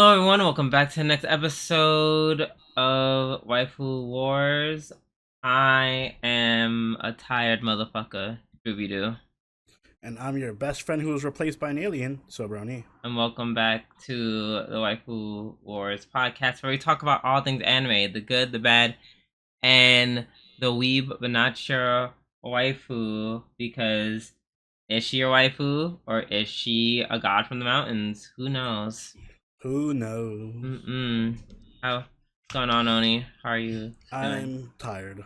Hello, everyone. Welcome back to the next episode of Waifu Wars. I am a tired motherfucker, Scooby Doo, And I'm your best friend who was replaced by an alien, Sobroni. and welcome back to the Waifu Wars podcast, where we talk about all things anime, the good, the bad, and the weeb but not sure waifu. Because is she a waifu or is she a god from the mountains? Who knows? Who knows? How's going on, Oni? How are you doing? I'm tired.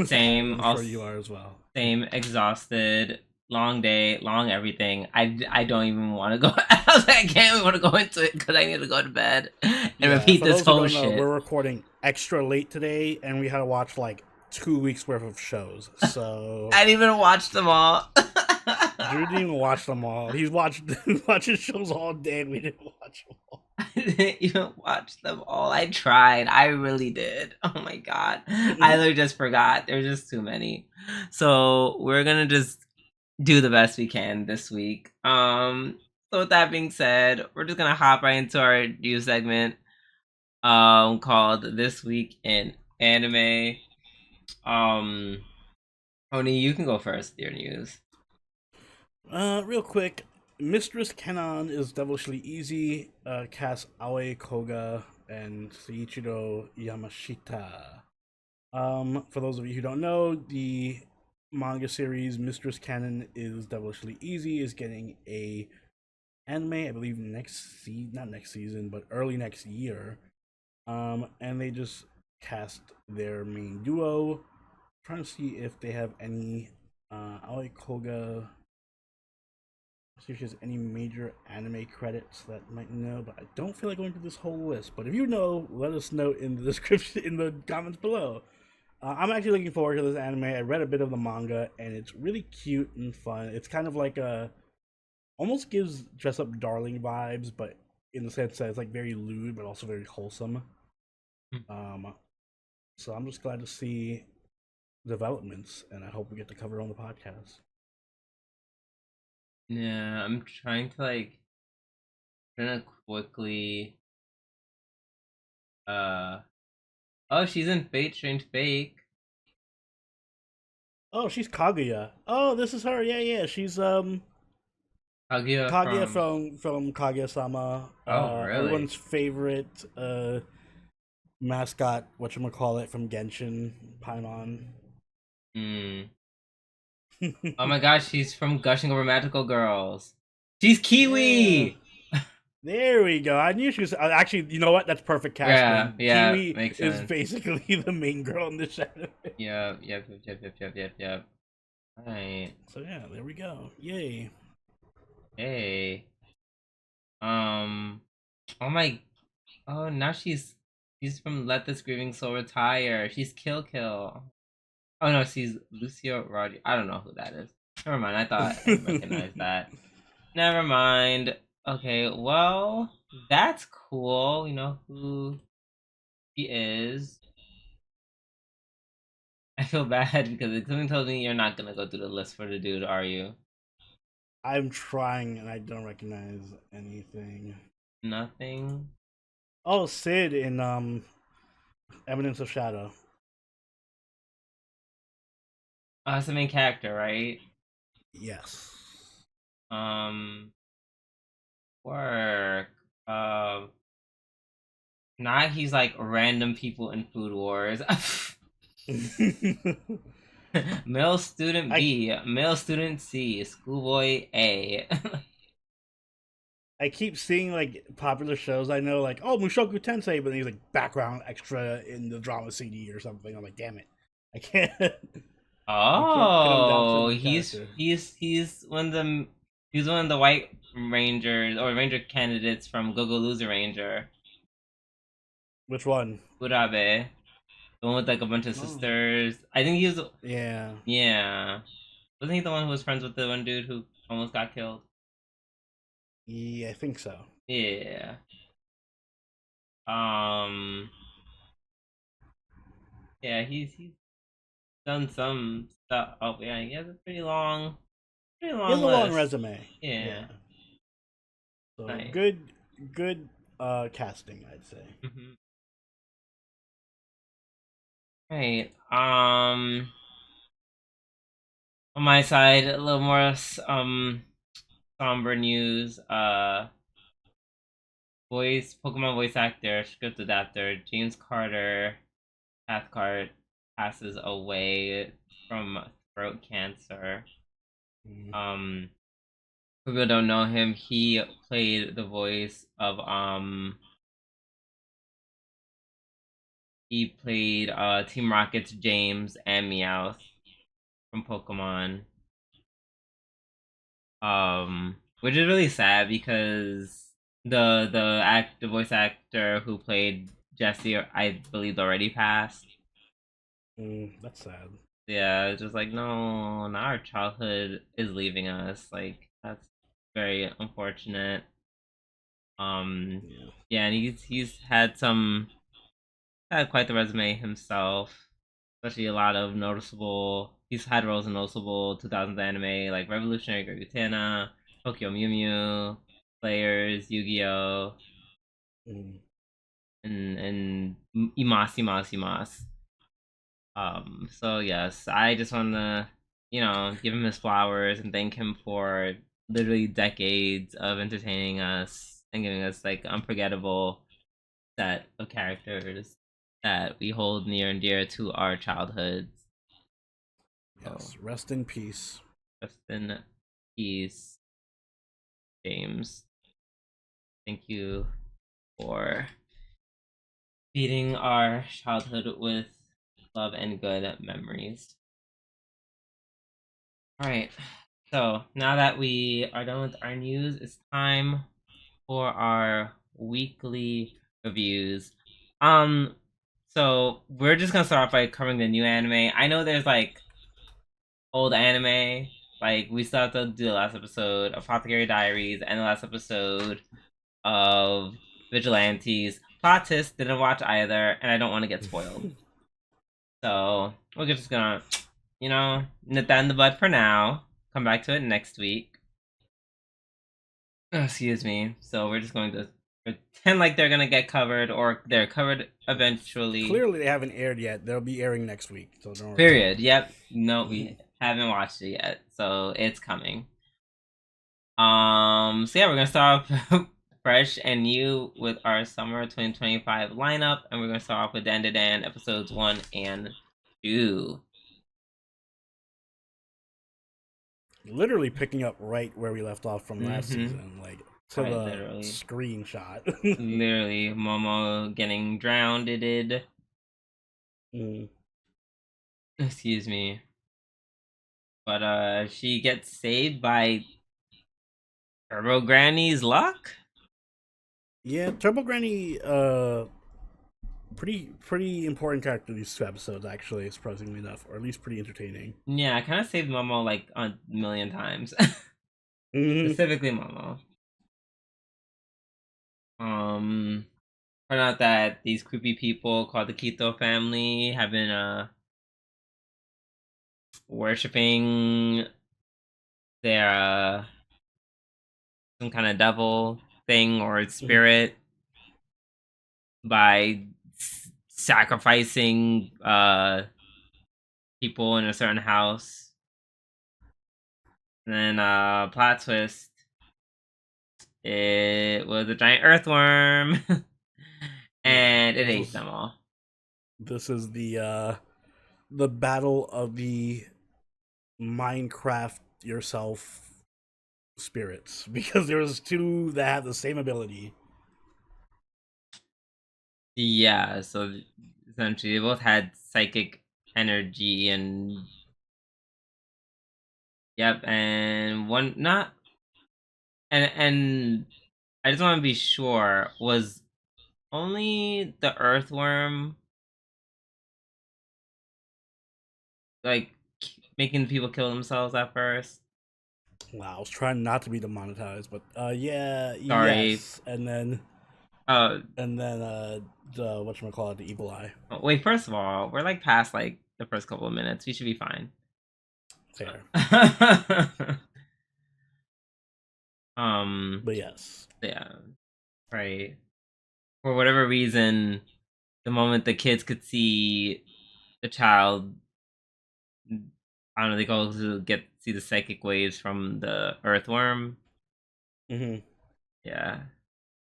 Same, I'm sure also you are as well. same, exhausted, long day, long everything. I don't even want to go. I was like, I can't even want to go into it because I need to go to bed and repeat For this those who whole don't know, shit. we're recording extra late today, and we had to watch like 2 weeks worth of shows. So I didn't even watch them all. Drew didn't even watch them all. He's watching shows all day, and we didn't watch them all. I didn't even watch them all. I tried. I really did. Oh my god. I literally just forgot. There's just too many. So we're gonna just do the best we can this week. So with that being said, we're just gonna hop right into our news segment called This Week in Anime. Oni, you can go first with your news. Real quick, Mistress Kenon is devilishly easy. Cast Aoi Koga and Seiichiro Yamashita. For those of you who don't know, the manga series Mistress Canon is devilishly easy is getting a anime, I believe not next season, but early next year. And they just cast their main duo. Trying to see if they have any Aoi Koga. See if she has any major anime credits that I might know, but I don't feel like going through this whole list. But if you know, let us know in the description, in the comments below. I'm actually looking forward to this anime. I read a bit of the manga, and it's really cute and fun. It's kind of like almost gives dress up darling vibes, but in the sense that it's like very lewd, but also very wholesome. Um, so I'm just glad to see developments, and I hope we get to cover it on the podcast. Yeah, I'm trying to quickly oh, she's in Fate Strange Fake. Oh, she's Kaguya. Oh, this is her. Yeah, yeah. She's Kaguya Kaguya from from Kaguya-sama. Oh, really? Everyone's favorite mascot, whatchamacallit, from Genshin, Paimon. Hmm. Oh my gosh, she's from Gushing Over Magical Girls. She's Yeah. Kiwi! There we go. I knew she was. Actually, you know what? That's perfect Yeah, casting. yeah, Kiwi makes is sense. basically the main girl in this anime. Yep. Alright. So yeah, there we go. Yay. Hey. Oh my. Oh, now she's from Let This Grieving Soul Retire. She's Kill Kill. Oh no, she's Lucio Rodriguez. I don't know who that is. Never mind. I thought I recognized that. Never mind. Okay, well, that's cool. You know who he is. I feel bad because something tells me you're not gonna go through the list for the dude, are you? I'm trying and I don't recognize anything. Nothing. Oh, Sid in Evidence of Shadow. Oh, that's the main character, right? Yes. Um, work. Uh, Now he's like random people in Food Wars. Male student I B, male student C, schoolboy A. I keep seeing like popular shows I know, like Mushoku Tensei, but he's like background extra in the drama CD or something. I'm like, damn it, I can't, I can't pin him down to Oh, the character. he's one of the white rangers or ranger candidates from Go Go Loser Ranger. Which one? Urabe, the one with like a bunch of Oh, sisters. I think he was, yeah. yeah. Wasn't he the one who was friends with the one dude who almost got killed? Yeah, I think so. Yeah. Um. Yeah, he's done some stuff. Oh yeah, he has a pretty He has long a long list. resume. Yeah. Yeah. So Nice. good casting, I'd say. Mm-hmm. Right. On my side, a little more somber news. Pokemon voice actor, script adapter James Carter Cathcart passes away from throat cancer. Mm. For people who don't know him, he played the voice of he played Team Rocket's James and Meowth from Pokemon. Which is really sad because the voice actor who played Jesse, I believe, already passed. That's sad. Yeah, it's just like no, now our childhood is leaving us. Like that's very unfortunate. Yeah. Yeah, and he's had quite the resume himself, especially a lot of noticeable. He's had roles in noticeable 2000s anime like Revolutionary Girl Utena, Tokyo Mew Mew, Players, Yu-Gi-Oh, Mm. and Imas. So yes, I just want to, give him his flowers and thank him for literally decades of entertaining us and giving us like unforgettable set of characters that we hold near and dear to our childhoods. So, Yes. Rest in peace. rest in peace, James. Thank you for feeding our childhood with love and good memories. All right. So now that we are done with our news, it's time for our weekly reviews. Um, so we're just gonna start off by covering the new anime. I know there's like old anime. Like we still have to do the last episode of Apothecary Diaries and the last episode of Vigilantes. Plot twist, didn't watch either, and I don't want to get spoiled. So we're just gonna, nip that in the bud for now. Come back to it next week. Oh, excuse me. So we're just going to pretend like they're gonna get covered, or they're covered eventually. Clearly, they haven't aired yet. They'll be airing next week. So don't worry. Period. Yep. No, we haven't watched it yet, so it's coming. So yeah, we're gonna start off fresh and new with our summer 2025 lineup, and we're gonna start off with Dandadan episodes 1 and 2. Literally picking up right where we left off from last season, like to Quite the literally. screenshot. Literally, Momo getting drowned. It did. Excuse me. But she gets saved by Turbo Granny's luck. Yeah, Turbo Granny, pretty important character these 2 episodes, actually, surprisingly enough, or at least pretty entertaining. Yeah, I kind of saved Momo like a million times. Specifically Momo. Found out that these creepy people called the Quito family have been worshipping their some kind of devil thing or spirit by sacrificing people in a certain house. And then plot twist, it was a giant earthworm and it ate them all. This is the battle of the Minecraft yourself spirits, because there was 2 that have the same ability. Yeah, so essentially they both had psychic energy and yep, and one not and I just want to be sure, was only the earthworm like making people kill themselves at first? Wow, I was trying not to be demonetized, but yeah, Sorry. yes, and then Uh the whatchamacallit, the evil eye. wait, first of all, we're like past like the first couple of minutes. We should be fine. Fair. But But yes. yeah, right. for whatever reason, the moment the kids could see the child, I don't know, they go to see the psychic waves from the earthworm. Mm-hmm. Yeah,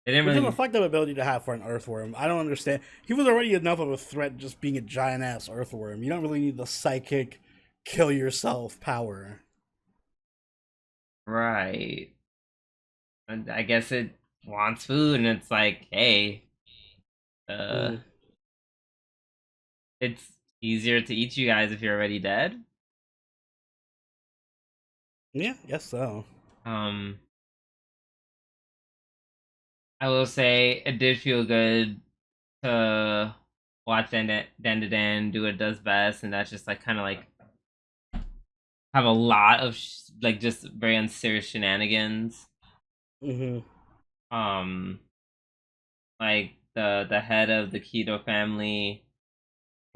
they didn't Which is a really. fucked up ability to have for an earthworm. I don't understand. He was already enough of a threat just being a giant ass earthworm. You don't really need the psychic kill yourself power. Right. And I guess it wants food, and it's like, hey, uh, Mm. it's easier to eat you guys if you're already dead. Yeah, guess so. Um, I will say it did feel good to watch Dandadan do what it does best, and that's just like kind of like have a lot of like just very unserious shenanigans. Mm-hmm. Um, like the head of the Keto family,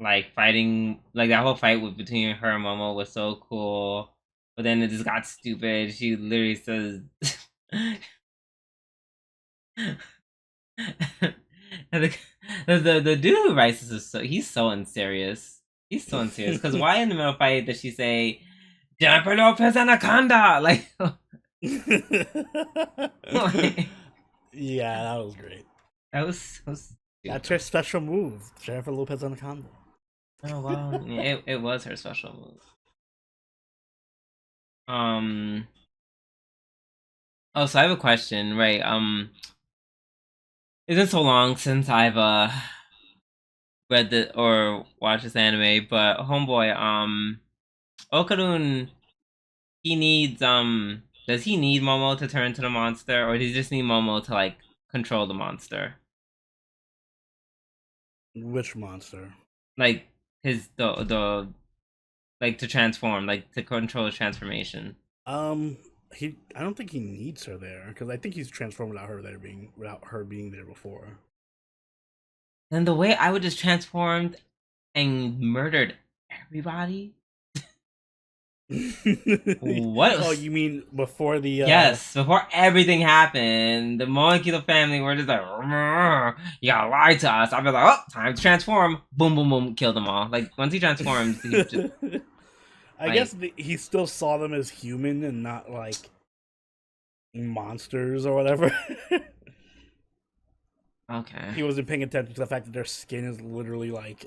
like fighting, like that whole fight with between her and Momo was so cool. But then it just got stupid. She literally says, and the dude who writes this is he's so unserious. He's so unserious. Because why in the middle of the fight does she say Jennifer Lopez Anaconda? Like Yeah, that was great. that was so That's stupid. her special move, Jennifer Lopez Anaconda. Oh well, yeah, it was her special move. Um. Oh, so I have a question, right? It's been so long since I've read the or watched this anime, but homeboy, Okarun, he needs does he need Momo to turn into the monster, or does he just need Momo to like control the monster? Which monster? Like his the like to transform, like to control his transformation. Um, I don't think he needs her there because I think he's transformed without her being there before. Then the way I would just transformed and murdered everybody. Oh, What? you mean before the Yes, before everything happened, the Monkey family were just like, "Rrr, you gotta lie to us." I'll be like, oh, time to transform. Boom, boom, boom, kill them all. Like, once he transforms, he just, I guess like, he still saw them as human and not like monsters or whatever. okay. He wasn't paying attention to the fact that their skin is literally like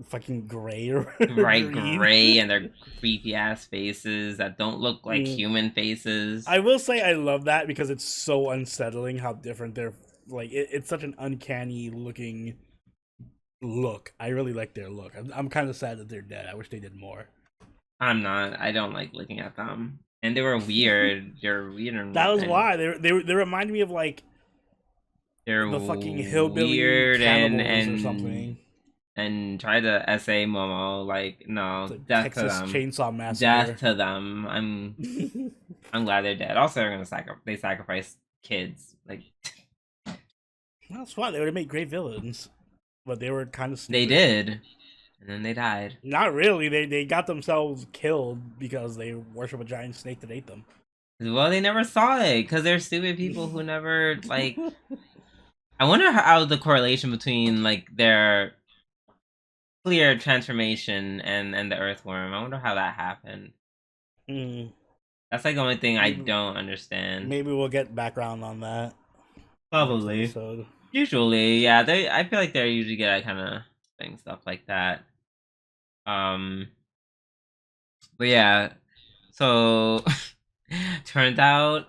fucking gray or Right, green. gray, and their creepy ass faces that don't look like Mm. human faces. I will say I love that because it's so unsettling how different they're like. It's such an uncanny looking look. I really like their look. I'm kind of sad that they're dead. I wish they did more. I'm not. I don't like looking at them. And they were weird. They're weird That was and why they remind me of like they're the fucking hillbilly weird cannibals or something. and try to essay Momo. Like, It's no, like death to Texas them, Chainsaw death Massacre. to them. I'm glad they're dead. Also, they're gonna they sacrifice kids. Like That's why they would have made great villains, but they were kind of they stupid. did, and then they died. Not really. They got themselves killed because they worship a giant snake that ate them. Well, they never saw it because they're stupid people who never like. I wonder how the correlation between like their clear transformation and the earthworm. I wonder how that happened. Mm, That's like the only thing I maybe don't understand. maybe we'll get background on that next Probably. episode. Usually, yeah. They I feel like they're usually good at kind of thing stuff like that. Um, but yeah. So turns out,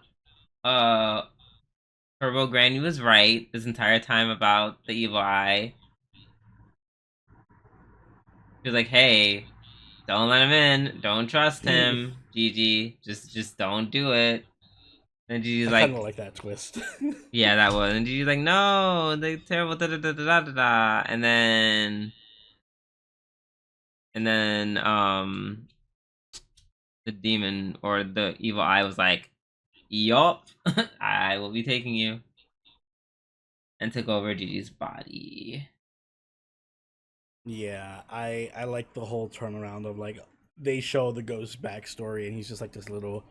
uh, Turbo Granny was right this entire time about the evil eye. She was like, "Hey, don't let him in. Don't trust him, Gigi. Just don't do it." And Gigi's I kind of like, like that twist. "Yeah, that was." And Gigi's like, "No, they terrible." Da da da da da da. And then the demon or the evil eye was like, "Yup, I will be taking you," and took over Gigi's body. Yeah, I like the whole turnaround of like they show the ghost backstory and he's just like this little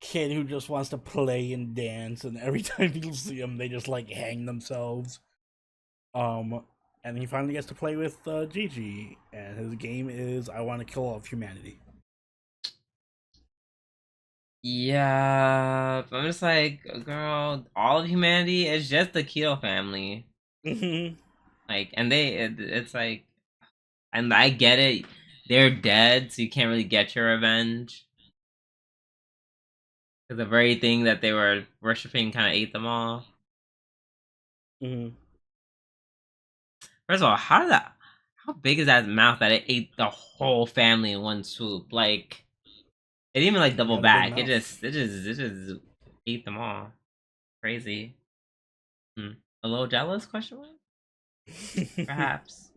kid who just wants to play and dance and every time people see him they just like hang themselves. And he finally gets to play with Gigi, and his game is "I want to kill all of humanity." Yeah, I'm just like, girl, all of humanity is just the Keto family. Mm-hmm. Like, and it's like, and I get it, they're dead, so you can't really get your revenge. Because the very thing that they were worshiping kind of ate them all. Mm-hmm. First of all, how big is that mouth that it ate the whole family in one swoop? Like, it didn't even like He double got a big back. mouth. It just ate them all. Crazy. Hmm. A little jealous? Question mark? Perhaps.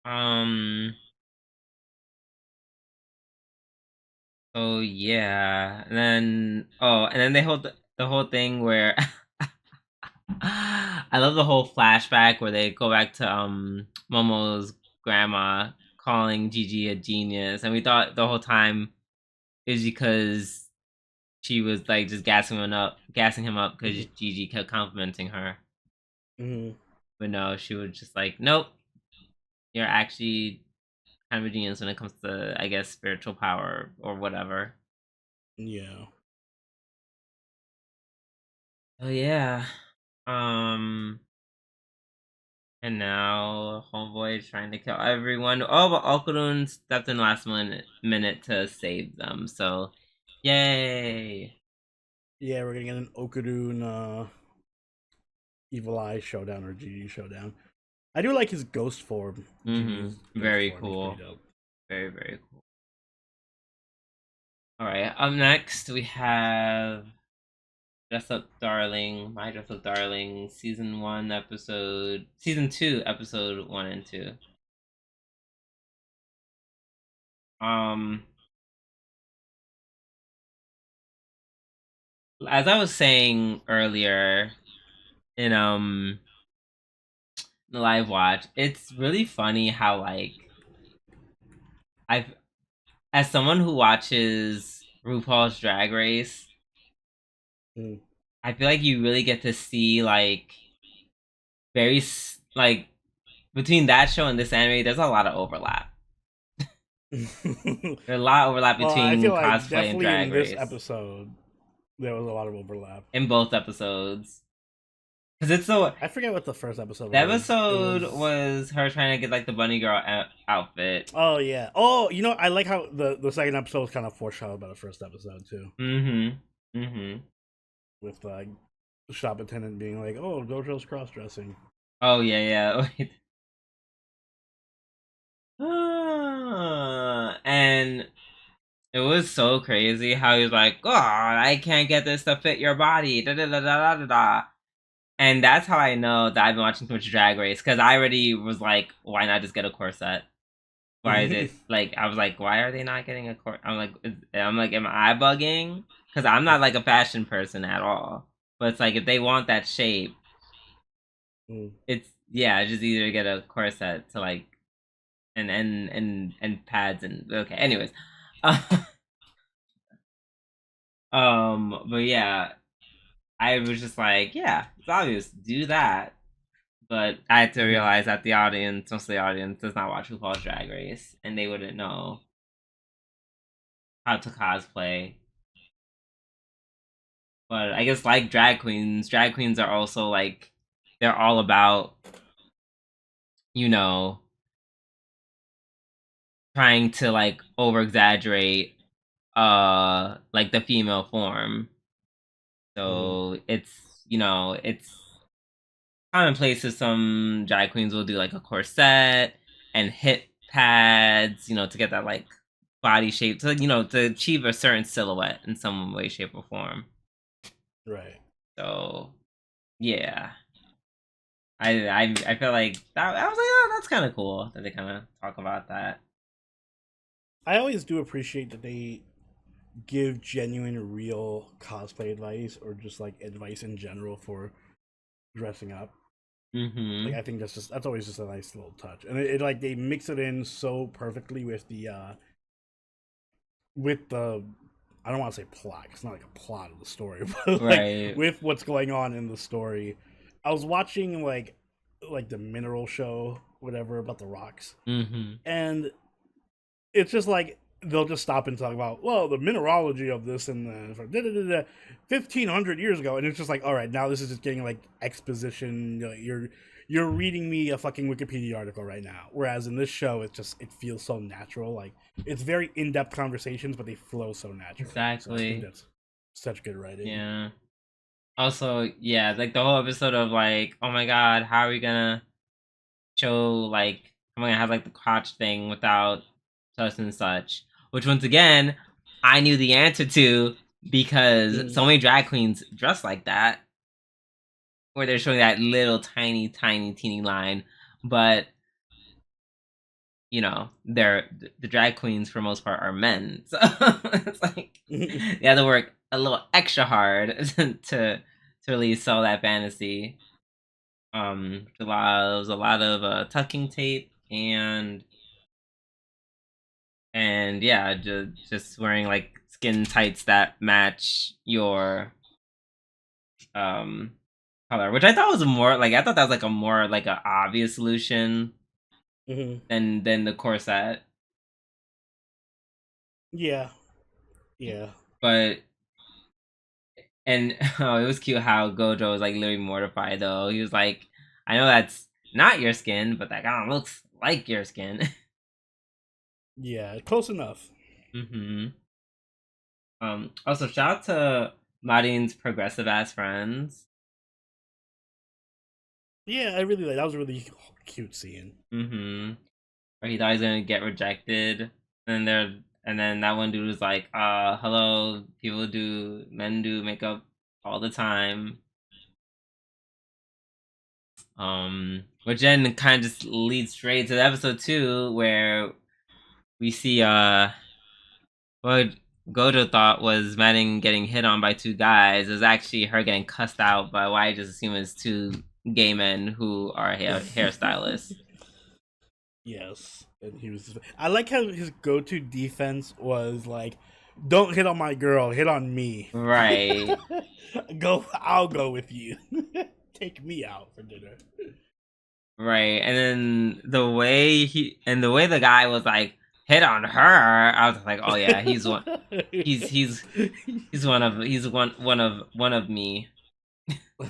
Um. Oh yeah, and then they hold the whole thing where I love the whole flashback where they go back to Momo's grandma calling Gigi a genius, and we thought the whole time it was because she was like just gassing him up because Mm-hmm. Gigi kept complimenting her. Mm-hmm. But no, she was just like, nope, you're actually kind of a genius when it comes to, I guess, spiritual power or whatever. Yeah. Oh yeah. Um, and now Homeboy is trying to kill everyone. Oh, but Okurun stepped in last minute to save them. So, yay! Yeah, we're gonna get an Okudun Evil Eye showdown or Gigi showdown. I do like his ghost form. Gigi's ghost Very form. He's pretty cool. dope. Very cool. All right. Up next, we have Dress Up Darling, My Dress Up Darling, season 2, episode 1 and 2. Um, as I was saying earlier in the live watch, it's really funny how like I've as someone who watches RuPaul's Drag Race, Mm. I feel like you really get to see like like between that show and this anime, there's a lot of overlap. There's a lot of overlap Well, I feel between like cosplay and definitely Drag in this Race episode there was a lot of overlap. in both episodes. Because it's so I forget what the first episode the was. It episode was was her trying to get like the bunny girl outfit. Oh yeah. Oh, I like how the second episode was kind of foreshadowed by the first episode too, Mm-hmm. with the shop attendant being like, "Oh, Gojo's cross dressing." Oh yeah. And it was so crazy how he was like, "Oh, I can't get this to fit your body." Da da da da da da. And that's how I know that I've been watching too much Drag Race because I already was like, "Why not just get a corset? Why is it like?" I was like, "Why are they not getting a corset?" I'm like, "Am I bugging?" Because I'm not like a fashion person at all. But it's like if they want that shape, Mm. it's yeah, just either get a corset to like and pads and okay. Anyways, but yeah, I was just like, yeah, it's obvious, do that. But I had to Mhm. realize that the audience, most of the audience, does not watch RuPaul's Drag Race, and they wouldn't know how to cosplay. But I guess like drag queens are also like they're all about you know trying to like over exaggerate like the female form. Mhm. So it's commonplace that some drag queens will do like a corset and hip pads, to get that like body shape to achieve a certain silhouette in some way, shape, or form. Right. So yeah. I feel like that I was like, oh, that's kinda cool that they kinda talk about that. I always do appreciate that they give genuine, real cosplay advice or just like advice in general for dressing up. Like Mm-hmm. I think that's always just a nice little touch, and it like they mix it in so perfectly with the I don't want to say plot. It's not like a plot of the story, but like Right. with what's going on in the story. I was watching like like the mineral show, whatever about the rocks, Mm-hmm. and it's just like they'll just stop and talk about well the mineralogy of this and 1500 years ago, and it's just like all right, now this is just getting like exposition. You're reading me a fucking Wikipedia article right now, whereas in this show it feels so natural. Like it's very in-depth conversations, but they flow so naturally. So I think Exactly. that's such good writing. Yeah. Also, yeah, like the whole episode of like, oh my god, how are we gonna show like I'm gonna have like the crotch thing without such and such, which once again I knew the answer to because Mm. so many drag queens dress like that, where they're showing that little tiny, tiny, teeny line, but you know they're the drag queens for the most part are men, so it's like they have to work a little extra hard to really sell that fantasy. It was a lot of tucking tape and yeah, just wearing like skin tights that match your um color, which I thought was more like I thought that was like a more like a obvious solution Mhm. than the corset. Yeah, yeah. But and oh, it was cute how Gojo was like literally mortified though. He was like, I know that's not your skin, but that kind of looks like your skin. Yeah, close enough. hmm Also, shout out to Marin's progressive ass friends. Yeah, I really like that was a really cute scene. Where he thought he was gonna get rejected, and then that one dude was like, hello, men do makeup all the time." Which then kind of just leads straight to the episode 2, where we see what Gojo thought was Madding getting hit on by two guys is actually her getting cussed out by what I just assume is two gay men who are hairstylists. Yes, and he was. I like how his go-to defense was like, "Don't hit on my girl, hit on me." Right. I'll go with you. Take me out for dinner. Right. And then the way the guy was like hit on her, I was like, oh yeah, he's one of me. I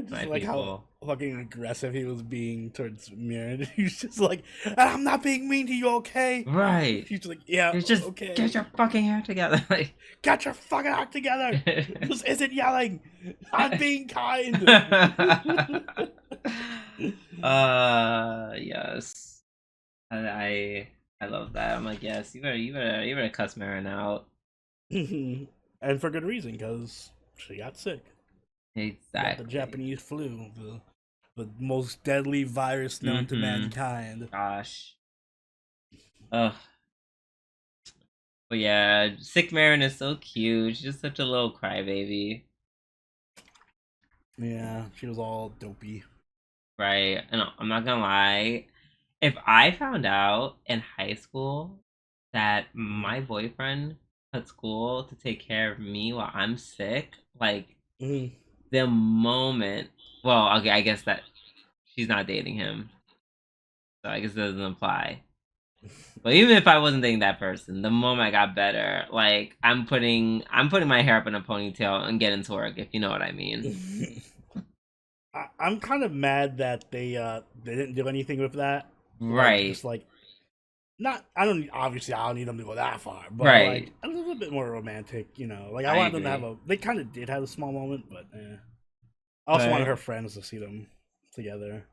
just My like how people. fucking aggressive he was being towards Mirren. He's just like, "I'm not being mean to you, okay?" Right. She's like, "Yeah, It's just okay. get your fucking hair together. Like Get your fucking act together. This isn't yelling. I'm being kind." Yes. I love that. I'm like, yes, you better cuss Marin out. And for good reason, because she got sick. Got the Exactly. Japanese flu, the most deadly virus known to Mm-hmm. mankind. Gosh. Ugh. But yeah, sick Marin is so cute. She's just such a little crybaby. Yeah, she was all dopey. Right. And I'm not gonna lie. If I found out in high school that my boyfriend cut school to take care of me while I'm sick, like Mm-hmm. the moment, well, okay, I guess that she's not dating him, so I guess it doesn't apply. But even if I wasn't dating that person, the moment I got better, like I'm putting my hair up in a ponytail and getting to work, if you know what I mean. I'm kind of mad that they didn't do anything with that. Like, Right, just like not. I don't obviously I don't need them to go that far, but like right. a little bit more romantic. Like I I wanted them to have agree. a. They kind of did have a small moment, but I also wanted But her friends to see them together.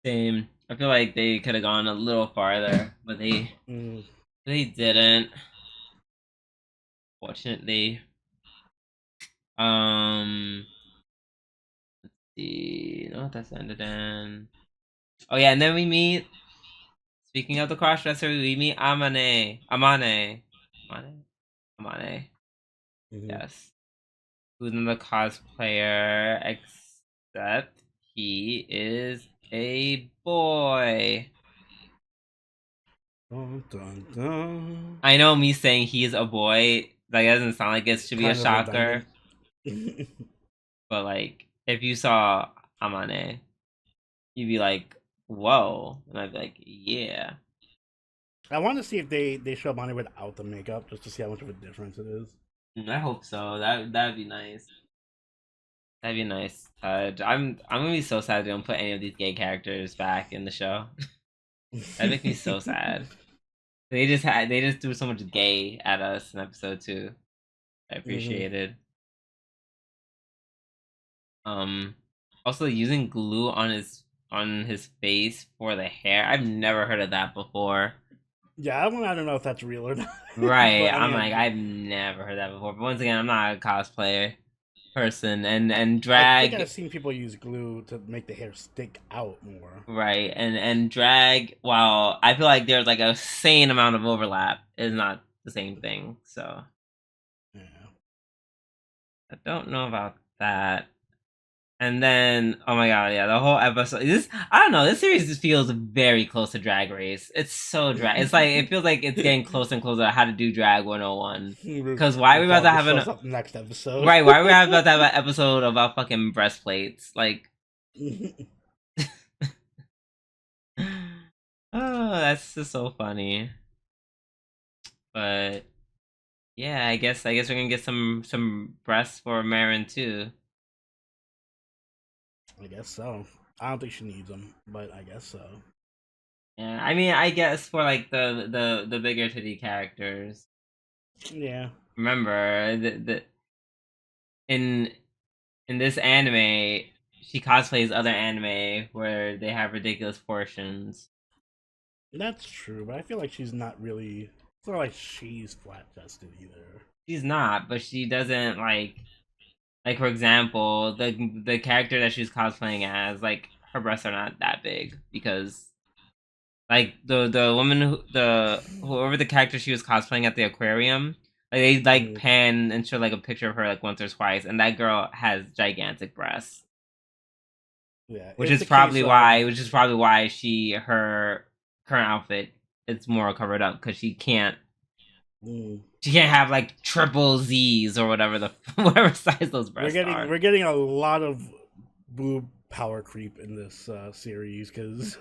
same. I feel like they could have gone a little farther, but Mm. they didn't. Fortunately. Um. No, that's Dandadan. Oh yeah, and then we meet. Speaking of the crossdresser, we meet Amane. Mm-hmm. Yes, who's another cosplayer, except he is a boy. Dun, dun, dun. I know me saying he's a boy, that doesn't sound like it should be a Kind of shocker, redundant. but like if you saw Amane, you'd be like, "Whoa," and I'd be like, "Yeah." I want to see if they show Bonnie without the makeup, just to see how much of a difference it is. I hope so. That'd be nice. That'd be nice. I'm gonna be so sad they don't put any of these gay characters back in the show. That makes me so sad. They just threw so much gay at us in episode 2. I Mhm. appreciated. Also using glue on his face for the hair. I've never heard of that before. Yeah, I don't know if that's real or not, Right. but I I'm mean, like, I've never heard that before. But once again, I'm not a cosplayer person, and I think drag. I've seen people use glue to make the hair stick out more. Right, and drag. While I feel like there's like a sane amount of overlap, is not the same thing. So Yeah. I don't know about that. And then, oh my god, yeah, the whole episode. This I don't know. This series just feels very close to Drag Race. It's so drag. It's like it feels like it's getting closer and closer to how to do drag 101. Because why are we about to RuPaul just have shows an up next episode. right? Why are we about to have an episode about fucking breastplates? Like, oh, that's just so funny. But yeah, I guess we're gonna get some breasts for Marin too. I guess so. I don't think she needs them, but I guess so. Yeah, I mean, I guess for like the bigger titty characters. Yeah. Remember the in in this anime, she cosplays other anime where they have ridiculous portions. That's true, but I feel like she's not really. It's not like she's flat chested either. She's not, but she doesn't like for example, the character that she's cosplaying as, like her breasts are not that big because like the woman whoever the character she was cosplaying at the aquarium, like they like Mm, pan and show like a picture of her like once or twice, and that girl has gigantic breasts, yeah, it's a case of. which is probably why her current outfit is more covered up because Mm, she can't have like triple Z's or whatever the whatever size those breasts are. we're getting a lot of boob power creep in this series because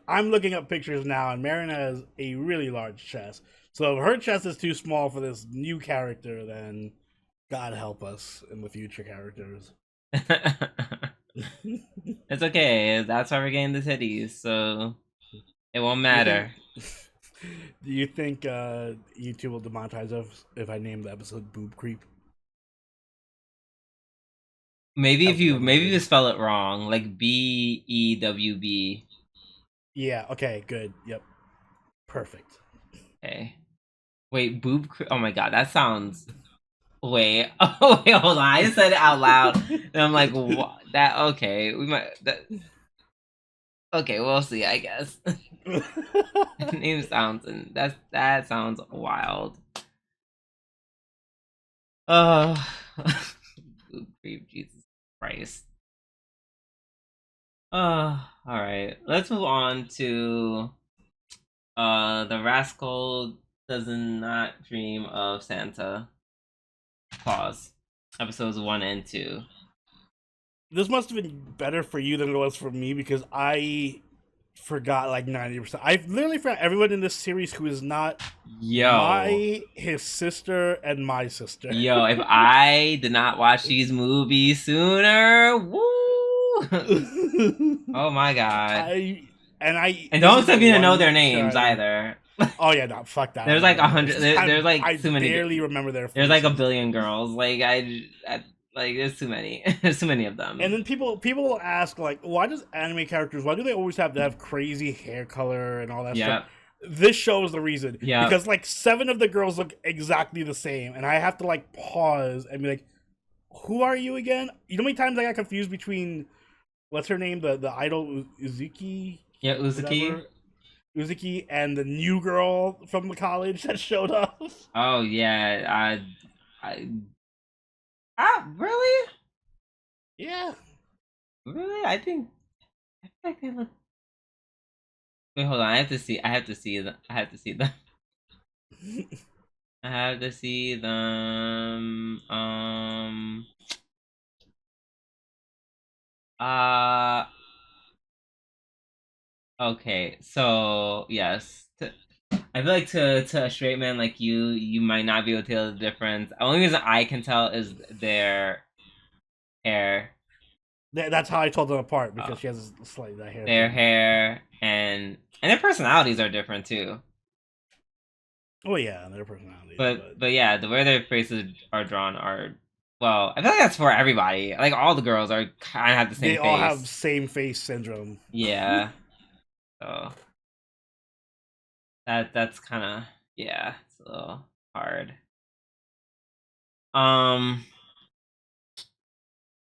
I'm looking up pictures now, and Marin has a really large chest. So if her chest is too small for this new character, then God help us in the future characters. It's okay. That's why we're getting the titties, so it won't Do you think? matter. Do you think YouTube will demonetize us if I name the episode "Boob Creep"? Episode number Maybe if you 3. spell it wrong, like BEWB. Yeah. Okay. Good. Yep. Perfect. Okay. Wait, oh my god, that sounds. Wait. Oh wait, hold on. I just said it out loud, and I'm like, what? That okay? We might. That okay. We'll see. I guess. Name sounds and that sounds wild. Uh, Creep, Jesus Christ. All right. Let's move on to the Rascal does not dream of Santa Claus, episodes 1 and 2. This must have been better for you than it was for me because I forgot like 90%. I literally forgot everyone in this series who is not Yo, his sister, and my sister. yo, if I did not watch these movies sooner, woo! Oh my god. I and I And this don't is the expect me to know one their show names either. Oh yeah, no, fuck that. I There's don't like know a their hundred. names. There's like I too many. barely remember their There's like a faces. billion girls. I like there's too many. There's too many of And them. then people will ask like, why does anime characters? Why do they always have to have crazy hair color and all that stuff? Yep. This shows the reason Yep. because like 7 of the girls look exactly the same, and I have to like pause and be like, "Who are you again?" You know how many times I got confused between what's her name, the idol Uzuki, Yeah. Uzuki. whatever, Uzuki, and the new girl from the college that showed up. Oh yeah. I. Ah. Really? Yeah. Really? I think. I feel like they look. Wait. Hold on. I have to see. I have to see them. I have to see them. I have to see them. Uh, okay. So yes, I feel like to a straight man like you might not be able to tell the difference. The only reason I can tell is their hair. That's how I told them apart, Uh, because she has slightly that hair their thing. hair and their personalities are different too. Oh yeah, their personalities, But yeah, the way their faces are drawn are well. I feel like that's for everybody. Like all the girls are kind of have the they same all have face. same face syndrome. Yeah. So that's kind of yeah, it's a little hard. Um,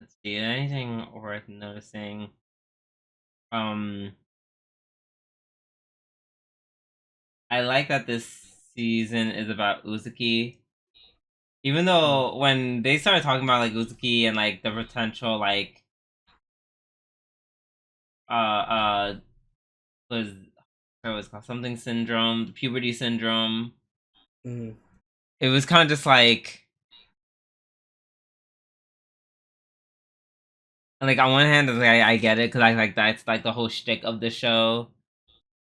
let's see, anything worth noticing? Um, I like that this season is about Uzuki. Even Mm. though when they started talking about like Uzuki and like the potential like uh was what was it called something syndrome, the puberty syndrome. Mm. It was kind of just like on one hand, it's like, I get it because I like that's like the whole shtick of the show.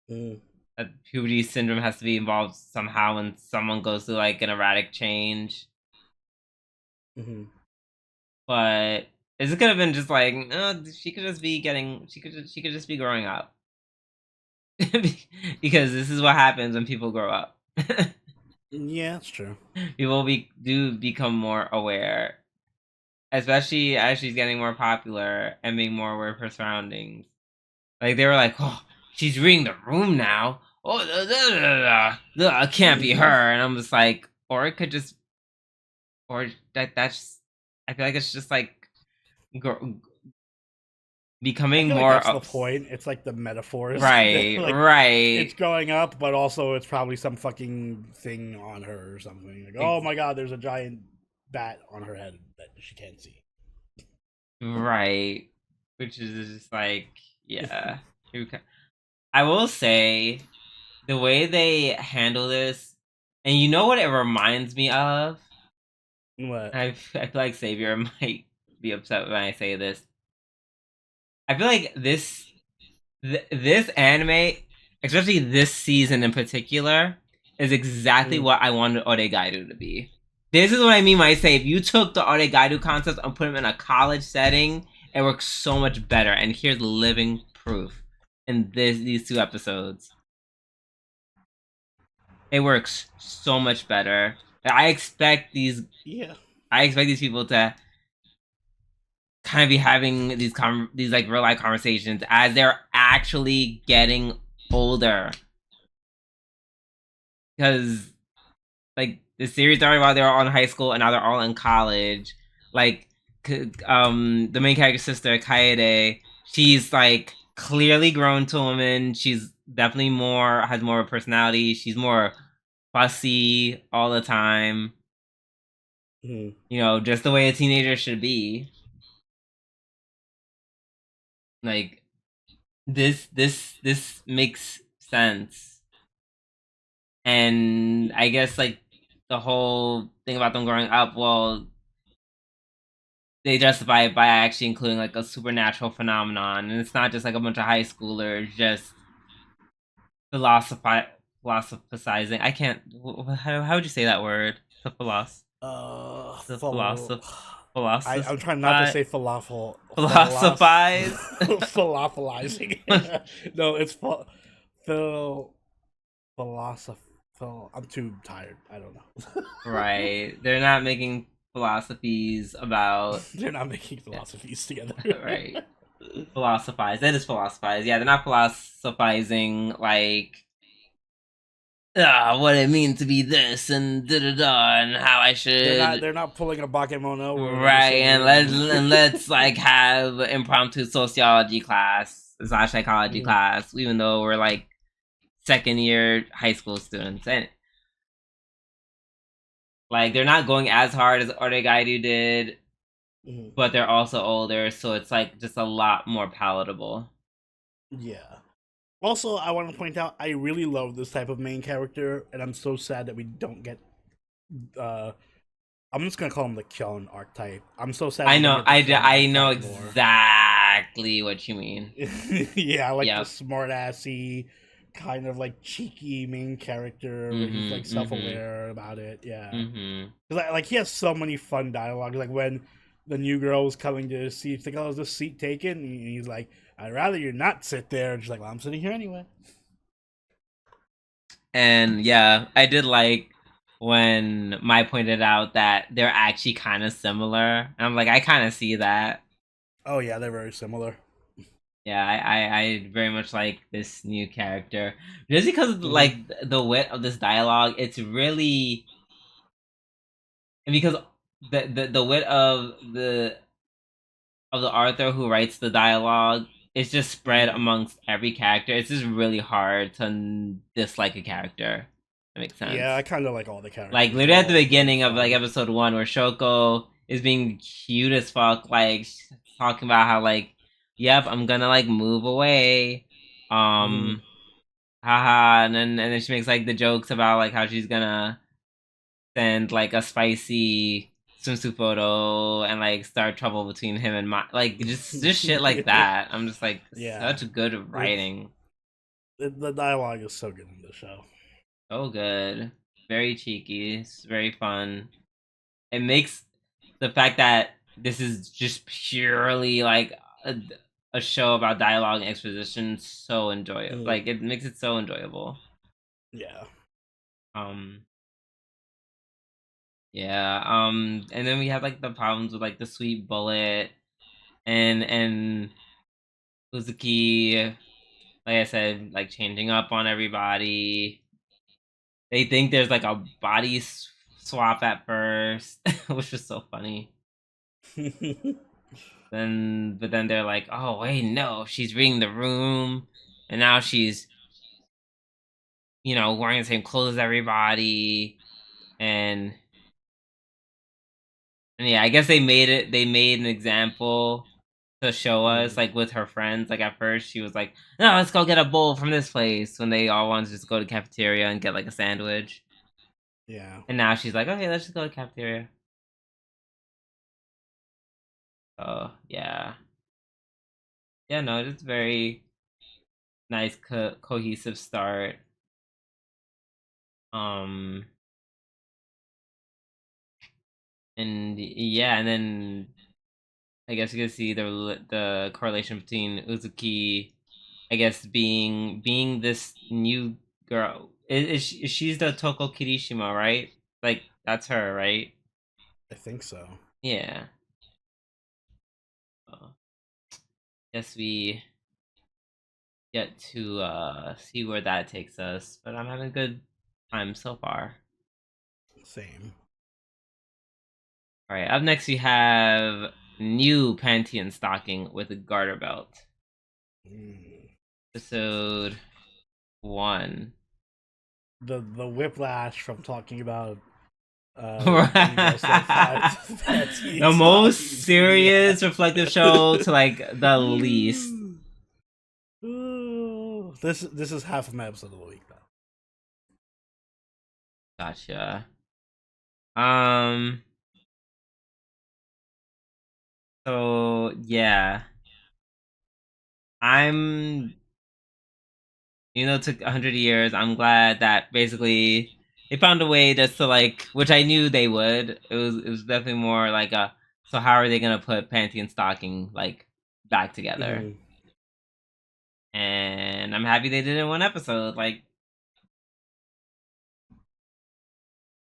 Mm. That puberty syndrome has to be involved somehow when someone goes through like an erratic change. Mm-hmm. But it could have been just like she could just be getting she could just be growing up because this is what happens when people grow up. Yeah, that's true. People do become more aware, especially as she's getting more popular and being more aware of her surroundings. Like they were like, "Oh, she's reading the room now. Oh, it can't be her." And I'm just like, or it could just, or that's. I feel like it's just like I becoming feel like more that's the point. It's like the metaphors. right, Like it's right. going up, but also it's probably some fucking thing on her or something. Like, oh Ex- my god, there's a giant bat on her head that she can't see. right, which is just like, yeah. I will say the way they handle this, and you know what it reminds me of. What? I feel like Savior might be upset when I say this. I feel like this anime, especially this season in particular, is exactly Mm. what I wanted Oregairu to be. This is what I mean when I say if you took the Oregairu concept and put him in a college setting, it works so much better. And here's living proof in these two episodes. It works so much better. I expect these Yeah. I expect these people to kind of be having these like real life conversations as they're actually getting older, because like the series started while they're all in high school and now they're all in college. Like the main character sister Kaede, she's like clearly grown to a woman. She's definitely more has more of a personality. She's more fussy all the time, Mm. you know, just the way a teenager should be. Like this makes sense. And I guess like the whole thing about them growing up, well, they justify it by actually including like a supernatural phenomenon, and it's not just like a bunch of high schoolers just philosophi- philosophizing. I can't. How would you say that word? The the Fal- I'm trying not to philosophize say falafel. philosophize. Falafelizing. No, it's phil philosoph. I'm too tired. I don't know. Right. They're not making philosophies about They're not making philosophies together. right. Philosophize. That is philosophize. Yeah, they're not philosophizing like what it means to be this and da da da and how I should They're not pulling a Bakemono where they're just right sitting and here let's like have impromptu sociology class / psychology Mm. class, even though we're like second year high school students. And like they're not going as hard as Oregairu did, Mm. but they're also older, so it's like just a lot more palatable. Yeah. Also, I want to point out I really love this type of main character, and I'm so sad that we don't get. Uh, I'm just gonna call him the Kyon archetype. I'm so sad we don't get the Kyon I know archetype more. exactly exactly what you mean. Yeah, like the Yep. smart assy, kind of like cheeky main character where he's like Mhm. Mhm. self-aware about it. Yeah, Mhm. because like he has so many fun dialogue. Like when the new girl was coming to his seat, it's like, "Oh, is this seat taken?" And he's like, "I'd rather you not sit there." And she's like, "Well, I'm sitting here anyway." And yeah, I did like when Mai pointed out that they're actually kind of similar. And I'm like, I kind of see that. Oh yeah, they're very similar. Yeah, I very much like this new character just because of, Hmm. like the wit of this dialogue. It's really and because the wit of the author who writes the dialogue is just spread Hmm. amongst every character. It's just really hard to dislike a character. That makes Yeah, I sense. kind of like all the Like characters. They're literally at the all very beginning of like fun. episode one, where Shoko is being cute as fuck, like talking about how like, yep, I'm gonna like move away, Hmm. haha, and then she makes like the jokes about like how she's gonna send like a spicy swimsuit photo and like start trouble between him and my like just shit like that. I'm just like Yeah, such good it's writing, the dialogue is so good in the show. so good, very cheeky, it's very fun. It makes the fact that this is just purely like a show about dialogue and exposition so enjoyable. Mm, Like it makes it so enjoyable. yeah. Um yeah, and then we have like the problems with like the sweet bullet and Uzuki, like I said, like changing up on everybody. They think there's like a body swap at first, which was so funny. But then they're like, "Oh wait, no, she's reading the room, and now she's wearing the same clothes as everybody." And yeah, I guess they made it. They made an example to show us, Mm, like with her friends. Like at first, she was like, "No, let's go get a bowl from this place." When they all wanted to just go to cafeteria and get like a sandwich, yeah. and now she's like, "Okay, let's just go to cafeteria." Oh yeah, yeah. No, it's very nice, cohesive start. Um, and yeah, and then I guess you can see the correlation between Uzuki, I guess being this new girl. She's the Toko Kirishima, right? Like that's her, right? I think so. Yeah. Uh, guess we get to see where that takes us, but I'm having a good time so far. Same. All right, up next we have new Panty and Stocking with a garter belt. Mm. Episode 1. The whiplash from talking about Bunny Girl Senpai The to Fancy and most Stockings. Yeah. serious reflective show to like the least. Ooh. This is half of my episode of the week though. Gotcha. Um. So yeah, I'm. It took 100 years. I'm glad that basically they found a way just to like, which I knew they would. It was definitely more like a. So how are they gonna put Panty and Stocking like back together? Mm-hmm. And I'm happy they did it in one episode. Like,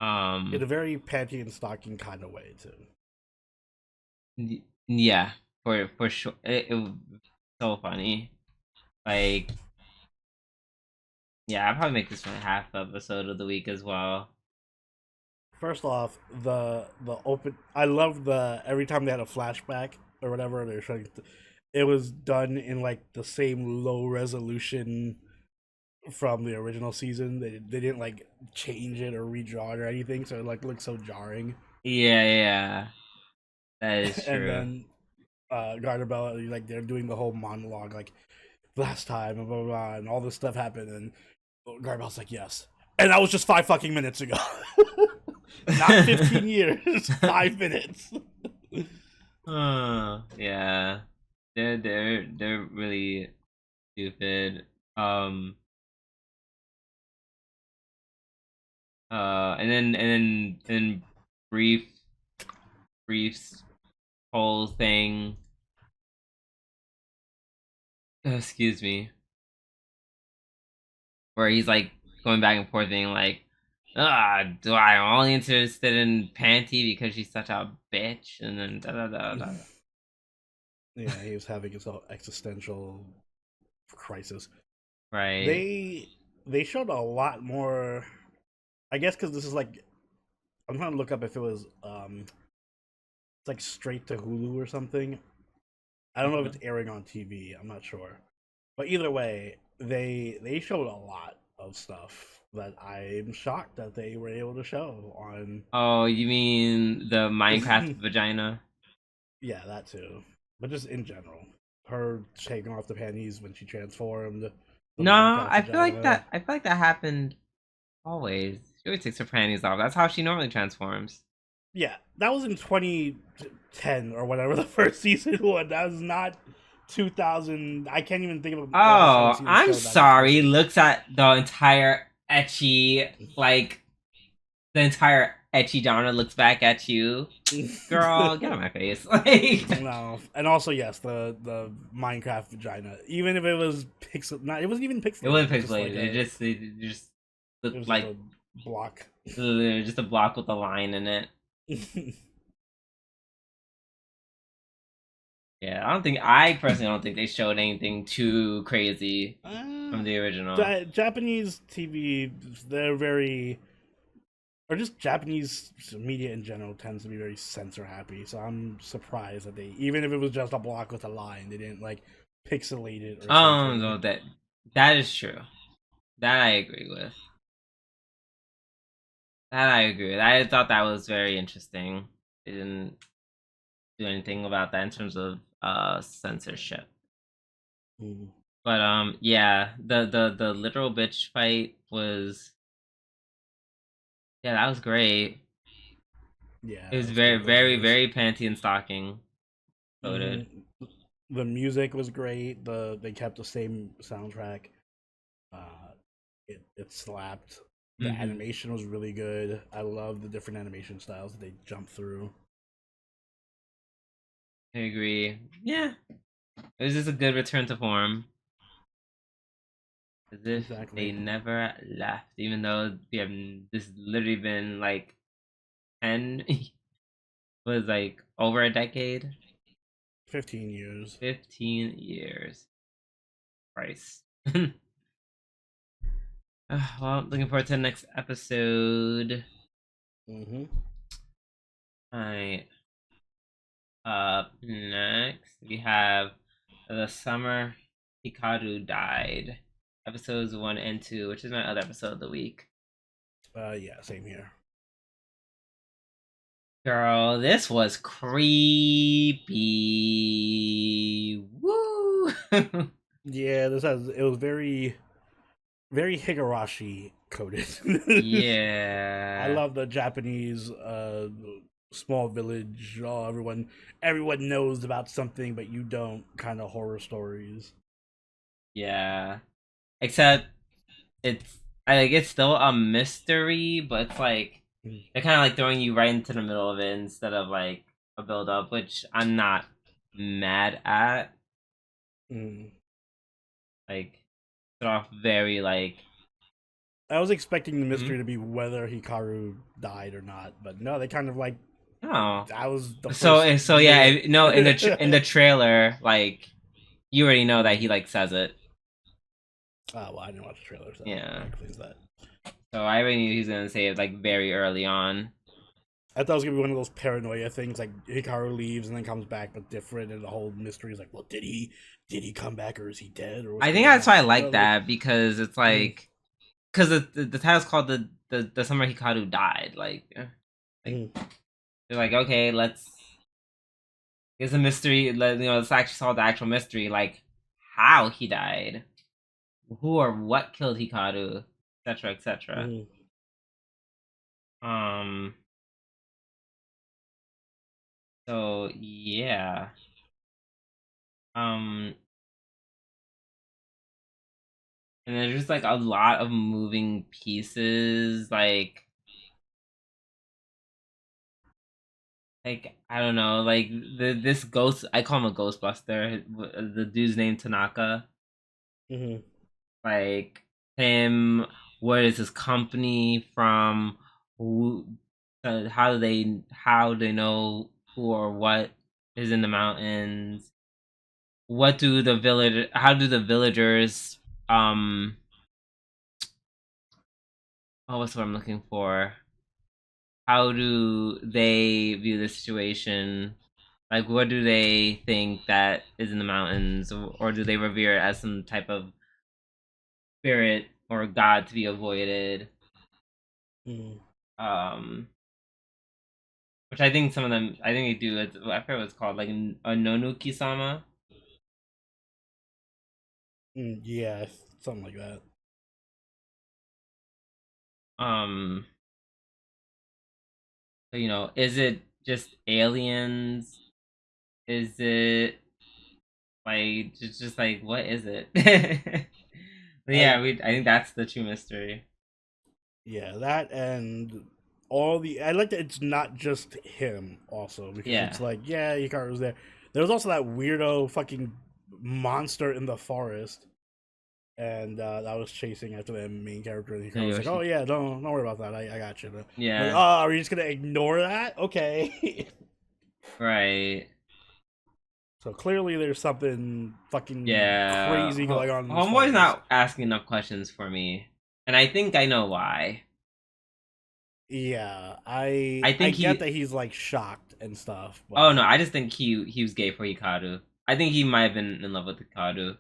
In a um, very Panty and Stocking kind of way too. yeah, for sure. It was so funny. Like, yeah, I'll probably make this one half episode of the week as well. First off, the open. I love the every time they had a flashback or whatever they're showing. It was done in like the same low resolution from the original season. They didn't like change it or redraw it or anything, so it like looks so jarring. Yeah, yeah, that is And true. then Gardner Bell, like they're doing the whole monologue, like last time, blah blah blah, and all this stuff happened, and Gardner Bell's like, yes, and that was just 5 fucking minutes ago, not 15 years, 5 minutes. Yeah. they're really stupid. And then brief's whole thing. Excuse me, where he's like going back and forth, being like, do I'm only interested in Panty because she's such a bitch, and then da da da da. Yeah, he was having his whole existential crisis. Right. They showed a lot more. I guess because this is like I'm trying to look up if it was it's like straight to Hulu or something. I don't know if Mhm. it's airing on TV. I'm not sure, but either way, they showed a lot of stuff that I'm shocked that they were able to show on. Oh, you mean the Minecraft vagina? Yeah, that too, but just in general, her taking off the panties when she transformed, the No, Minecraft I feel like vagina. that. I feel like that happened always. She always takes her panties off. That's how she normally transforms. Yeah, that was in 2010 or whatever the first season was. That was not 2000. I can't even think of an episode of Oh, season I'm show that is sorry. 2010. Looks at the entire ecchi, like the entire ecchi genre looks back at you, girl. Get on my face, like. No, and also yes, the Minecraft vagina. Even if it was pixel, not it wasn't even It pixelated. wasn't It was just like pixelated. a, It just it looked was just like a block. just a block with a line in it. Yeah, I personally don't think they showed anything too crazy uh, from the original. Japanese TV, they're very, or just Japanese media in general tends to be very censor happy. So I'm surprised that they, even if it was just a block with a line, they didn't like pixelate it or No, something. that is true. That I agree with. That I agree with. I thought that was very interesting. They didn't do anything about that in terms of censorship. Mm. But yeah, the literal bitch fight was, yeah, that was great. Yeah, It that was was very good. very very panty and stocking Hmm. coded. The music was great. They kept the same soundtrack. Uh, it slapped. The Mm-hmm. animation was really good. I love the different animation styles that they jump through. I agree. Yeah, it was just a good return to form. As if they Exactly. never left, even though we have this literally been like 10 was like over a decade. 15 years. 15 years. Christ. Well, looking forward to the next episode. Hmm. Alright. Up next, we have the summer Hikaru died. Episodes 1 and 2, which is my other episode of the week. Yeah, same here. Girl, this was creepy. Woo! Yeah, this has it was very very Higurashi coded. I Yeah. love the Japanese small village. Oh, everyone knows about something, but you don't. Kind of horror stories. Yeah. Except it's I think it's still a mystery, but it's like Mm. they're kind of like throwing you right into the middle of it instead of like a build up, which I'm not mad at. Mm. Like, start off very like, I was expecting the hmm? mystery to be whether Hikaru died or not, but no, they kind of like Oh. that was the So first so yeah, minute. no, in the trailer, like you already know that he Mm. like says it. Oh well, I didn't watch the trailer, so that Yeah. explains that. So I already knew he was gonna say it like very early on. I thought it was gonna be one of those paranoia things, like Hikaru leaves and then comes back, but different, and the whole mystery is like, well, did he come back or is he dead or what's I think going that's why I on? like that because it's Mm, like because the title's called the summer Hikaru died. Like mm. they're like, okay, it's a mystery. Let's actually solve the actual mystery, like how he died, who or what killed Hikaru, etc., etc. Mm. Um. So yeah. Um, and there's just like a lot of moving pieces, like I don't know, like this ghost. I call him a Ghostbuster. The dude's named Tanaka. Mm-hmm. Like him, where is his company from? Who, how they know who or what is in the mountains? What do the village? How do the villagers? Oh, what's what I'm looking for? How do they view the situation? Like, what do they think that is in the mountains, or do they revere it as some type of spirit or god to be avoided? Mm-hmm. Um, which I think some of them, I think they do. I forget what it's called, like a Nonuki sama. Yeah, something like that. Um, so, is it just aliens? Is it like just like what is it? But I yeah, I think that's the true mystery. Yeah, that and all the. I like that it's not just him also because Yeah. it's like yeah, Hikaru was there. There was also that weirdo fucking monster in the forest, and that was chasing after the main character. And No, Hikaru was like, "Oh Yoshi. yeah, don't worry about that. I got you." I'm like, oh, Yeah. are you just gonna ignore that? Okay. Right. So clearly, there's something fucking Yeah. crazy going on in this Homeboy's forest. not asking enough questions for me, and I think I know why. Yeah, I I think get he. that he's like shocked and stuff, Oh no, but I just think he was gay for Hikaru. I think he might have been in love with Hikaru.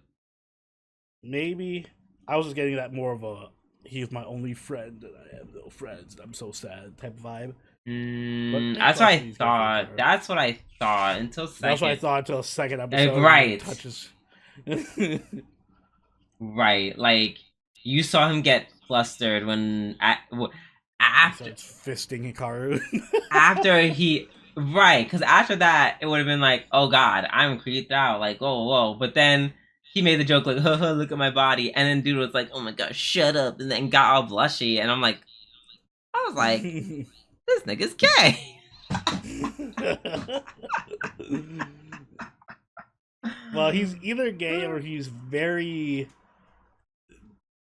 maybe I was just getting that more of a he's my only friend and I have no friends and I'm so sad type of vibe. But That's what possibly I he's gay for thought. Hikaru. That's what I thought until That's what I second. thought until the second episode when he Right, touches. right. Like you saw him get flustered when He after starts fisting Hikaru. after he right, because after that it would have been like, oh god, I'm creeped out. Like, oh whoa, but then he made the joke like, haha, look at my body, and then dude was like, oh my god, shut up, and then got all blushy, and I was like, this nigga's gay. Well, he's either gay or he's very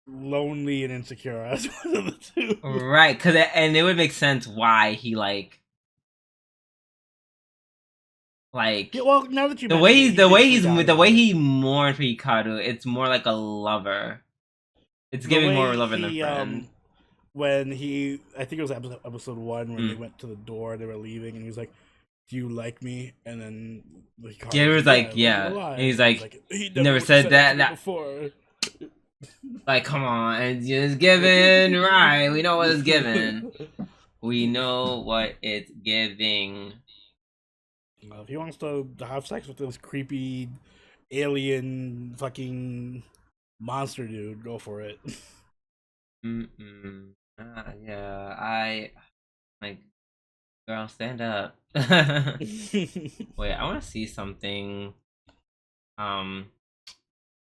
lonely and insecure. That's one of the two. Right, and it would make sense why he like Yeah, well, now that you the way mention it, he's he did freak out the way about it. he mourned for Hikaru. It's more like a lover. It's The giving way more lover than he friend. when he I think it was episode one when they Mm. went to the door, they were leaving, and he was like, "Do you like me?" And then the car Yeah, it was was like, "Yeah, like, I like you a yeah, lot." and he's And he's like, like, "He you never never would have said said that to that. me That before." like, come on, it's just given, right? We know what it's given. We know what it's giving. If he wants to have sex with this creepy alien fucking monster dude, go for it. Mm-mm. Yeah, like, girl, stand up. Wait, I want to see something. Um,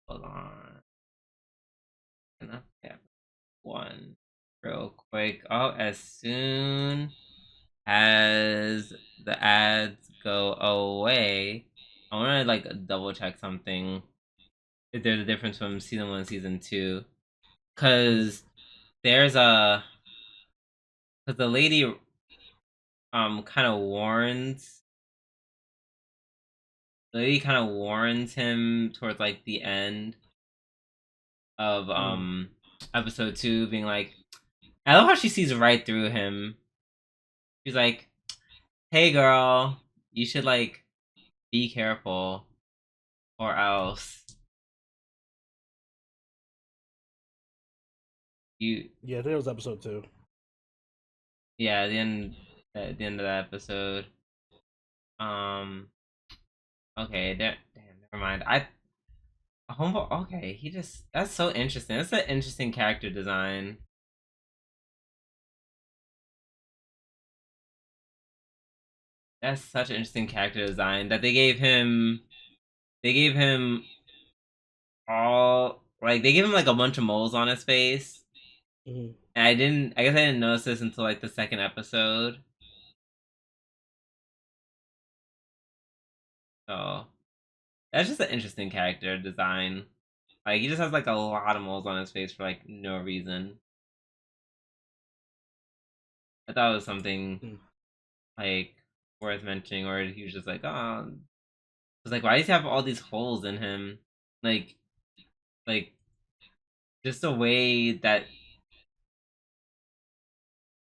hold on. Yeah, one real quick. Oh, as soon as the ads go away, I want to like double check something. If there's a difference from season one and season two, because there's a because the lady kind of warns him towards like the end of episode two, being like, I love how she sees right through him. She's like, hey girl, you should like be careful or else you Yeah, there was episode two. yeah, at the end of that episode. Um okay, there damn, never mind. Homeboy, okay, he just that's so interesting. That's an interesting character design. That's such an interesting character design that they gave him they gave him all like they gave him like a bunch of moles on his face. Mhm. And I guess I didn't notice this until like the second episode. So that's just an interesting character design. Like he just has like a lot of moles on his face for like no reason. I thought it was something Mm. like worth mentioning, or he was just like, oh, it's like why does he have all these holes in him? Like, like just the way that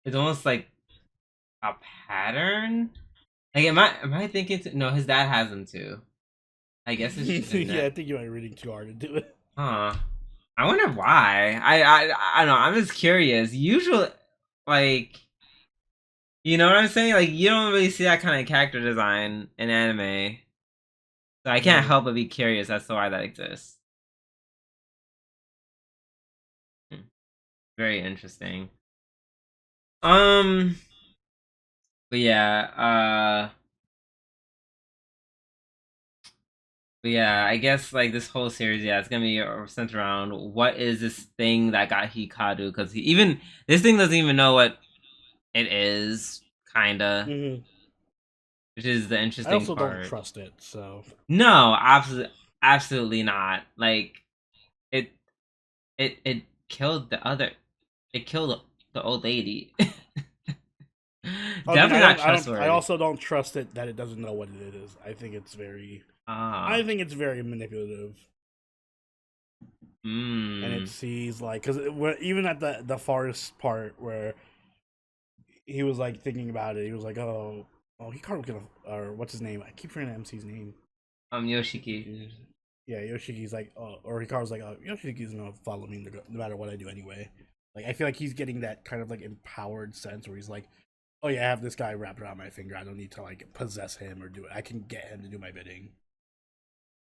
it's almost like a pattern. Like, am I thinking? No, his dad has them too. I guess it's just in Yeah, I that. think you might be reading too hard into it. Huh. I wonder why. I don't know. I'm just curious. Usually, like, you know what I'm saying? Like, you don't really see that kind of character design in anime, so I can't Mhm. help but be curious as to why that exists. Hmm. Very interesting. Um, but yeah, but yeah, I guess like this whole series, yeah, it's gonna be centered around what is this thing that got Hikaru? Because even this thing doesn't even know what it is, kinda, Mhm. which is the I interesting also don't part. trust it, so. No, absolutely not. Like it, it killed the other. It killed the old lady. I mean, Definitely not I trustworthy. also don't trust it that it doesn't know what it is. I Ah, think it's very manipulative, and it mm. sees like because even at the forest part where he was like thinking about it, he was like, oh, Hikaru gonna or what's his name? I keep forgetting MC's name. Yoshiki. Yeah, Yoshiki's like, or Hikaru's like, Yoshiki's gonna follow me no matter what I do anyway. Like, I feel like he's getting that kind of like empowered sense where he's like, oh yeah, I have this guy wrapped around my finger. I don't need to like possess him or do it. I can get him to do my bidding.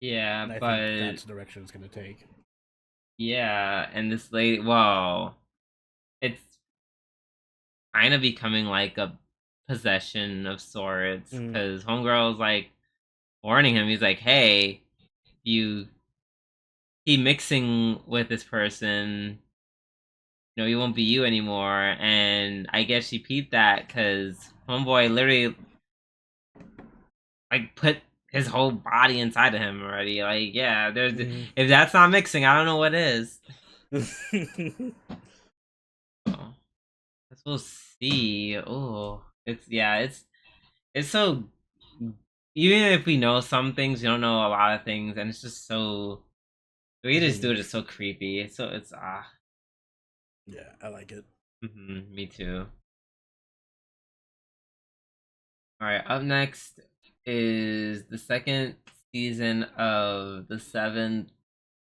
Yeah, And I think but that's the direction it's gonna take. yeah, and this lady. Well, it's kind of becoming like a possession of sorts Mm. because homegirl's like warning him. He's like, "Hey, you keep mixing with this person, he won't be you anymore." And I guess she peeped that because homeboy literally like put his whole body inside of him already. Like, yeah, there's Mm. if that's not mixing, I don't know what is. So, I we'll see. Oh, it's so. Even if we know some things, we don't know a lot of things, and it's just so. The way they just do Mhm. it is so creepy. So it's Yeah, I like it. Me too. All right, up next is the second season of the Seventh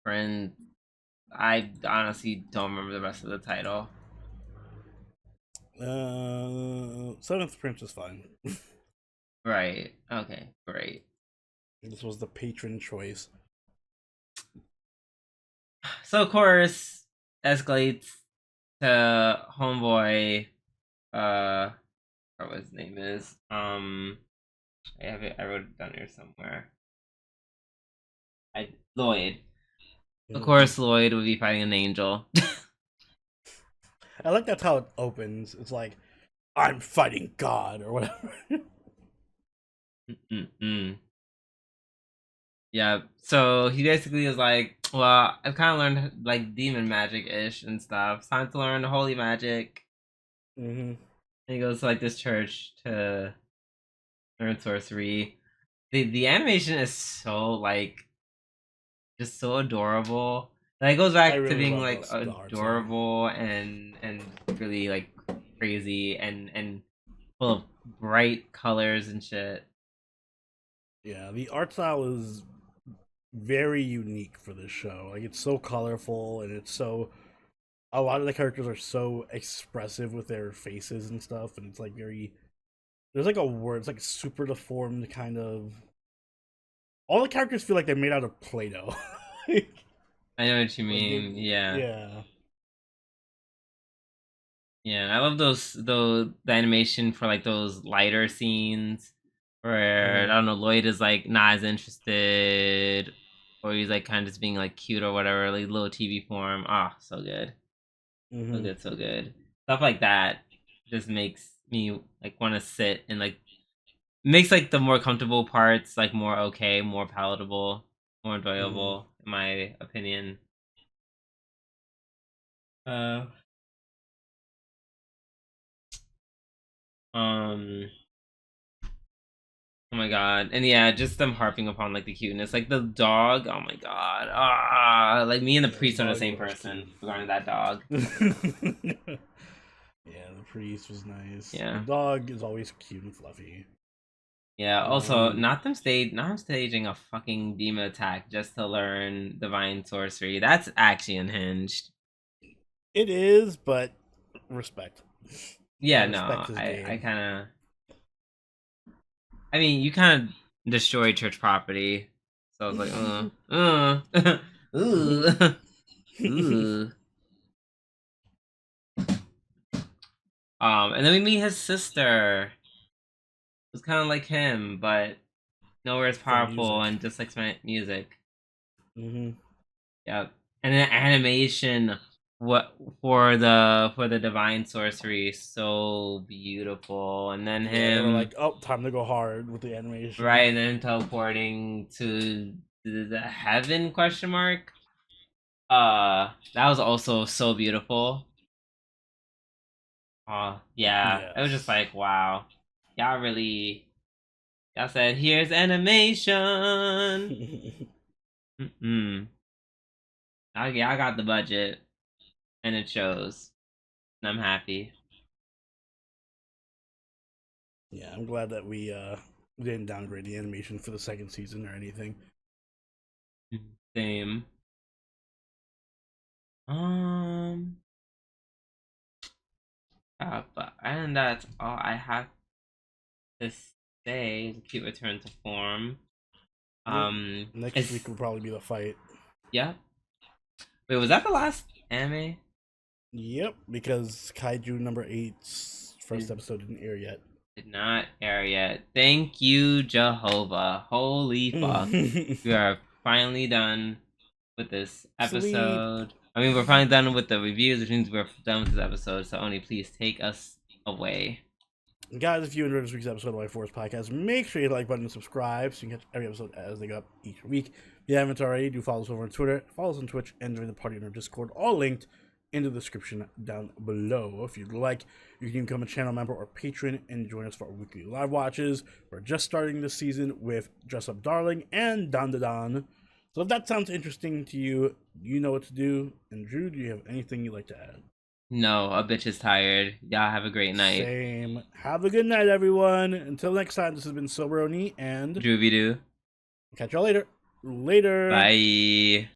Friend. I honestly don't remember the rest of the title. Seventh Prince is fine. Right. Okay. Great. This was the patron choice. So of course escalates to homeboy. Uh, what his name is. I have it. I wrote it down here somewhere. Lloyd. Of Mm. course, Lloyd would be fighting an angel. I like that's how it opens. It's like I'm fighting God or whatever. Mm-mm. Yeah. So he basically is like, well, I've kind of learned like demon magic ish and stuff. It's time to learn holy magic. Hmm. And he goes to like this church to learn sorcery. The animation is so like just so adorable. Like it goes I back to really being love like the art style. adorable and really like crazy and full of bright colors and shit. Yeah, the art style is very unique for this show. Like it's so colorful and it's so a lot of the characters are so expressive with their faces and stuff, and it's like very there's like a word, it's like super deformed kind of. All the characters feel like they're made out of Play-Doh. I know what you like mean. Yeah. yeah. Yeah, I love those the animation for like those lighter scenes where I don't know, Lloyd is like not as interested, or he's like kind of just being like cute or whatever, like little TV form. Ah, so good, so good, so good. Stuff like that just makes me like want to sit and like makes like the more comfortable parts like more okay, more palatable, more enjoyable, in my opinion. Uh, um. Oh my god. And yeah, just them harping upon like the cuteness. Like the dog, oh my god. Ah, like me and the priest are the same person regarding that dog. Yeah, the priest was nice. Yeah. The dog is always cute and fluffy. Yeah, also not them staging a fucking demon attack just to learn divine sorcery. That's actually unhinged. It is, but respect. Yeah, no, I kinda I mean you kinda destroyed church property. So I was like, ooh. Ooh. And then we meet his sister. It's kind of like him, but nowhere as powerful and just like my music. Yep. And then animation, what for the divine sorcery, so beautiful. And then him, like, oh, time to go hard with the animation, right? And then teleporting to the heaven question mark. That was also so beautiful. Yeah. It was just like, wow, y'all really. Y'all said, here's animation. I got the budget, and it shows. And I'm happy. Yeah, I'm glad that we didn't downgrade the animation for the second season or anything. Same. But and that's all I have to say to keep return to form. Next week will probably be the fight. Yeah. Wait, was that the last anime? Yep, because Kaiju number 8's first episode didn't air yet. Did not air yet. Thank you, Jehovah. Holy fuck. We are finally done with this episode. I mean, we're finally done with the reviews, which means we're done with this episode. So, Oni, please take us away. Guys, if you enjoyed this week's episode of Life Force Podcast, make sure you hit the like button and subscribe so you can catch every episode as they go up each week. If you haven't already, do follow us over on Twitter, follow us on Twitch, and join the party in our Discord, all linked in the description down below. If you'd like, you can become a channel member or patron and join us for our weekly live watches. We're just starting this season with Dress Up Darling and Dandadan. So if that sounds interesting to you, you know what to do. And Drew, do you have anything you'd like to add? No, a bitch is tired. Y'all have a great night. Same. Have a good night, everyone. Until next time, this has been Soberoni and Drooby Doo. Catch y'all later. Later. Bye.